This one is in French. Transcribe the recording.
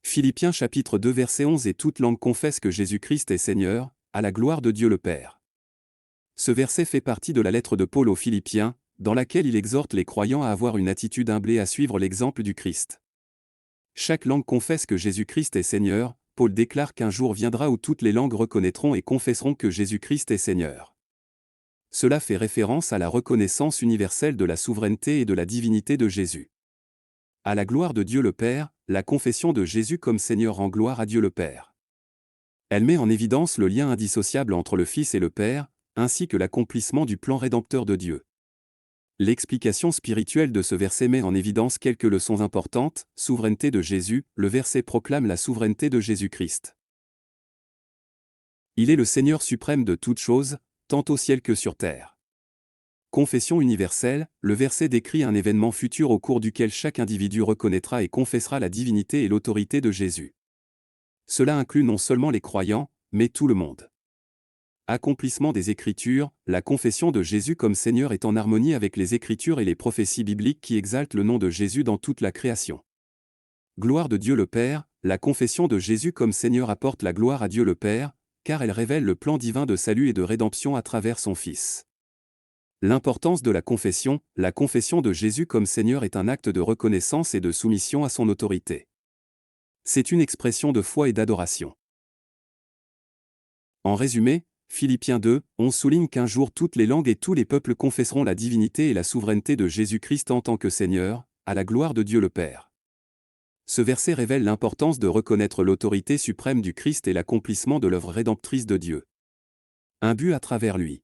Philippiens chapitre 2 verset 11 Et toute langue confesse que Jésus-Christ est Seigneur, à la gloire de Dieu le Père. Ce verset fait partie de la lettre de Paul aux Philippiens, dans laquelle il exhorte les croyants à avoir une attitude humble et à suivre l'exemple du Christ. Chaque langue confesse que Jésus-Christ est Seigneur. Paul déclare qu'un jour viendra où toutes les langues reconnaîtront et confesseront que Jésus-Christ est Seigneur. Cela fait référence à la reconnaissance universelle de la souveraineté et de la divinité de Jésus. À la gloire de Dieu le Père, la confession de Jésus comme Seigneur rend gloire à Dieu le Père. Elle met en évidence le lien indissociable entre le Fils et le Père, ainsi que l'accomplissement du plan rédempteur de Dieu. L'explication spirituelle de ce verset met en évidence quelques leçons importantes. Souveraineté de Jésus, le verset proclame la souveraineté de Jésus-Christ. Il est le Seigneur suprême de toutes choses, tant au ciel que sur terre. Confession universelle, le verset décrit un événement futur au cours duquel chaque individu reconnaîtra et confessera la divinité et l'autorité de Jésus. Cela inclut non seulement les croyants, mais tout le monde. Accomplissement des Écritures, la confession de Jésus comme Seigneur est en harmonie avec les Écritures et les prophéties bibliques qui exaltent le nom de Jésus dans toute la création. Gloire de Dieu le Père, la confession de Jésus comme Seigneur apporte la gloire à Dieu le Père, car elle révèle le plan divin de salut et de rédemption à travers son Fils. L'importance de la confession de Jésus comme Seigneur est un acte de reconnaissance et de soumission à son autorité. C'est une expression de foi et d'adoration. En résumé, Philippiens 2, 11 souligne qu'un jour toutes les langues et tous les peuples confesseront la divinité et la souveraineté de Jésus-Christ en tant que Seigneur, à la gloire de Dieu le Père. Ce verset révèle l'importance de reconnaître l'autorité suprême du Christ et l'accomplissement de l'œuvre rédemptrice de Dieu. Un but à travers lui.